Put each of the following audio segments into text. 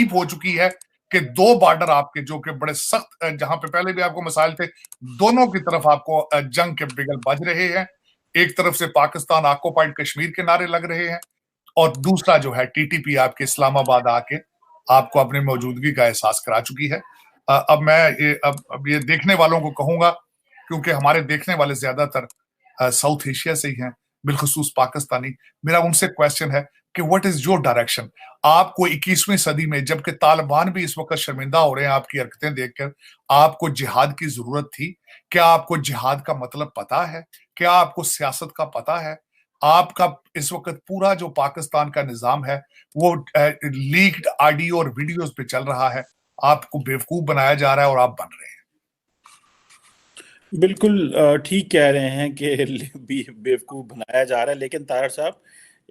Deep हो चुकी है कि दो बॉर्डर आपके जो कि बड़े सख्त, जहां पे पहले भी आपको मसाइल थे, दोनों की तरफ आपको जंग के बिगल बज रहे हैं। एक तरफ से पाकिस्तान ऑक्युपाइड कश्मीर के नारे लग रहे हैं, और दूसरा जो है टीटीपी आपके इस्लामाबाद आके आपको अपनी मौजूदगी का एहसास करा चुकी है। अब मैं अब ये देखने वालों को कहूंगा, क्योंकि हमारे देखने वाले ज्यादातर साउथ एशिया से ही हैं, बिलखसूस पाकिस्तानी। मेरा उनसे क्वेश्चन है कि व्हाट इज योर डायरेक्शन? आपको 21वीं सदी में, जबकि तालिबान भी इस वक्त शर्मिंदा हो रहे हैं आपकी हरकतें देखकर, आपको जिहाद की जरूरत थी? क्या आपको जिहाद का मतलब पता है? क्या आपको सियासत का पता है? आपका इस वक्त पूरा जो पाकिस्तान का निजाम है वो लीक्ड ऑडियो और वीडियोस पे चल रहा है। आपको बेवकूफ बनाया जा रहा है और आप बन रहे हैं। बिल्कुल ठीक कह रहे हैं कि बेवकूफ़ बनाया जा रहा है, लेकिन तारड़ साहब,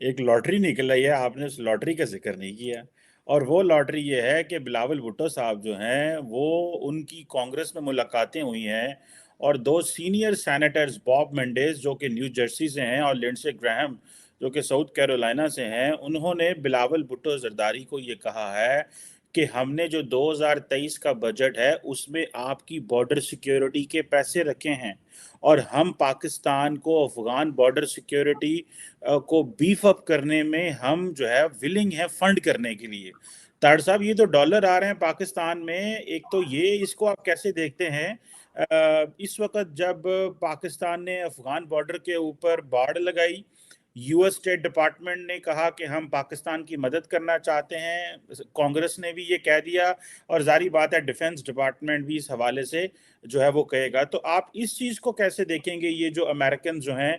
एक लॉटरी निकल रही है, आपने उस लॉटरी का जिक्र नहीं किया। और वो लॉटरी ये है कि बिलावल भुट्टो साहब जो हैं वो, उनकी कांग्रेस में मुलाकातें हुई हैं, और दो सीनियर सेनेटर्स, बॉब मेंडेस जो कि न्यू जर्सी से हैं और लिंडसे ग्राहम जो कि साउथ कैरोलिना से हैं, उन्होंने बिलावल भुट्टो जरदारी को ये कहा है कि हमने जो 2023 का बजट है उसमें आपकी बॉर्डर सिक्योरिटी के पैसे रखे हैं, और हम पाकिस्तान को अफगान बॉर्डर सिक्योरिटी को बीफ अप करने में हम जो है विलिंग है फंड करने के लिए। ताड़ साहब, ये तो डॉलर आ रहे हैं पाकिस्तान में, एक तो ये, इसको आप कैसे देखते हैं? इस वक्त जब पाकिस्तान ने अफगान बॉर्डर के ऊपर बाड़ लगाई, यूएस स्टेट डिपार्टमेंट ने कहा कि हम पाकिस्तान की मदद करना चाहते हैं, कांग्रेस ने भी ये कह दिया, और जारी बात है डिफेंस डिपार्टमेंट भी इस हवाले से जो है वो कहेगा। तो आप इस चीज़ को कैसे देखेंगे? ये जो अमेरिकन जो हैं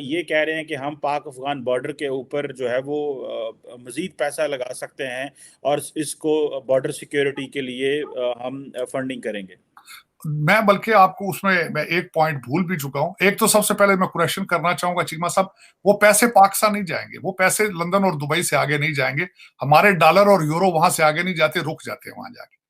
ये कह रहे हैं कि हम पाक अफगान बॉर्डर के ऊपर जो है वो मज़ीद पैसा लगा सकते हैं और इसको बॉर्डर सिक्योरिटी के लिए हम फंडिंग करेंगे। मैं बल्कि आपको उसमें मैं एक पॉइंट भूल भी चुका हूं। एक तो सबसे पहले मैं कुरेक्शन करना चाहूंगा चीमा साहब, वो पैसे पाकिस्तान नहीं जाएंगे, वो पैसे लंदन और दुबई से आगे नहीं जाएंगे। हमारे डॉलर और यूरो वहां से आगे नहीं जाते, रुक जाते हैं वहां जाके।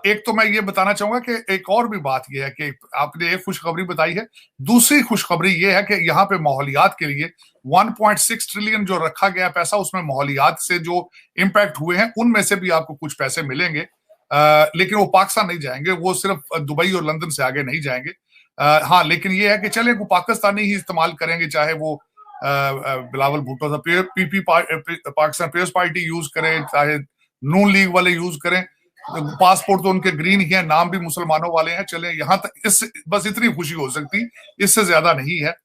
एक तो मैं ये बताना चाहूंगा कि एक और भी बात यह है कि आपने एक खुशखबरी बताई है, दूसरी खुशखबरी यह है कि यहाँ पे माहौलियात के लिए 1.6 ट्रिलियन जो रखा गया पैसा, उसमें माहौलियात से जो इम्पैक्ट हुए हैं उनमें से भी आपको कुछ पैसे मिलेंगे। लेकिन वो पाकिस्तान नहीं जाएंगे, वो सिर्फ दुबई और लंदन से आगे नहीं जाएंगे। हाँ, लेकिन ये है कि चले वो पाकिस्तानी ही इस्तेमाल करेंगे, चाहे वो बिलावल भुट्टो साहब PP Pakistan peoples party use करें, चाहे नून लीग वाले यूज करें। पासपोर्ट तो उनके ग्रीन ही है, नाम भी मुसलमानों वाले हैं। चले यहां तक, इस बस इतनी खुशी हो सकती, इससे ज्यादा नहीं है।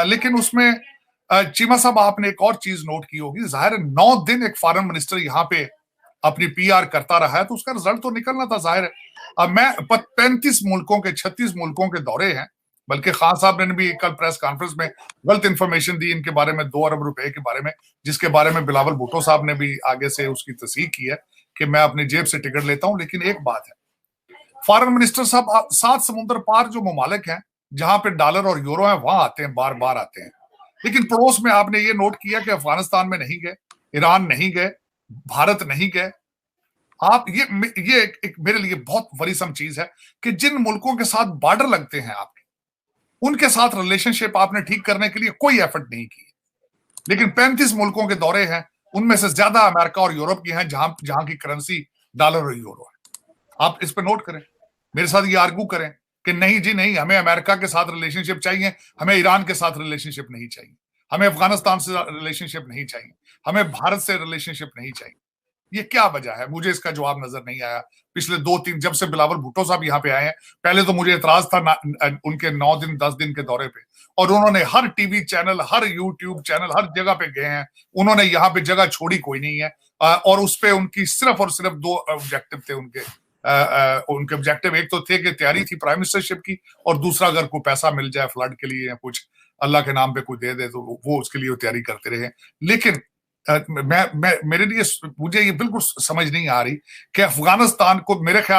लेकिन उसमें चीमा साहब, आपने एक और चीज नोट की होगी, जाहिर 9 दिन एक फॉरेन मिनिस्टर यहाँ पे अपनी पीआर करता रहा है तो उसका रिजल्ट तो निकलना था, जाहिर है। अब मैं 35 मुल्कों के 36 मुल्कों के दौरे हैं, बल्कि खान साहब ने भी कल प्रेस कॉन्फ्रेंस में गलत इंफॉर्मेशन दी इनके बारे में, 2 अरब रुपए के बारे में, जिसके बारे में बिलावल भुट्टो साहब ने भी आगे से उसकी तस्दीक की है कि मैं अपनी जेब से टिकट लेता हूं। लेकिन एक बात है, फॉरेन मिनिस्टर साहब 7 समुद्र पार जो ममालिक हैं जहां पे डॉलर और यूरो है, वहां आते हैं, बार बार आते हैं। लेकिन पड़ोस में आपने ये नोट किया कि अफगानिस्तान में नहीं गए, ईरान नहीं गए, भारत नहीं गए। आप ये एक मेरे लिए बहुत वरीसम चीज है कि जिन मुल्कों के साथ बॉर्डर लगते हैं आपके, उनके साथ रिलेशनशिप आपने ठीक करने के लिए कोई एफर्ट नहीं की। लेकिन 35 मुल्कों के दौरे हैं, उनमें से ज्यादा अमेरिका और यूरोप की हैं, जहां की करेंसी डॉलर और यूरो है। आप इस पर नोट करें, मेरे साथ ये आर्गू करें कि नहीं जी नहीं, हमें अमेरिका के साथ रिलेशनशिप चाहिए, हमें ईरान के साथ रिलेशनशिप नहीं चाहिए, हमें अफगानिस्तान से रिलेशनशिप नहीं चाहिए, हमें भारत से रिलेशनशिप नहीं चाहिए। ये क्या वजह है? मुझे इसका जवाब नजर नहीं आया। पिछले 2-3, जब से बिलावल भुट्टो साहब यहाँ पे आए हैं, पहले तो मुझे एतराज था उनके 9 दिन 10 दिन के दौरे पे, और उन्होंने हर टीवी चैनल, हर यूट्यूब चैनल, हर जगह पे गए हैं, उन्होंने यहाँ पे जगह छोड़ी कोई नहीं है। और उस पे उनकी सिर्फ और सिर्फ 2 ऑब्जेक्टिव थे उनके। उनके ऑब्जेक्टिव एक तो थे कि तैयारी थी प्राइम मिनिस्टरशिप की, और दूसरा अगर कोई पैसा मिल जाए फ्लड के लिए या कुछ अल्लाह के नाम पे कोई दे दे तो वो उसके लिए तैयारी करते रहे। लेकिन मेरे लिए, मुझे ये बिल्कुल समझ नहीं आ रही कि अफगानिस्तान को, मेरे ख्याल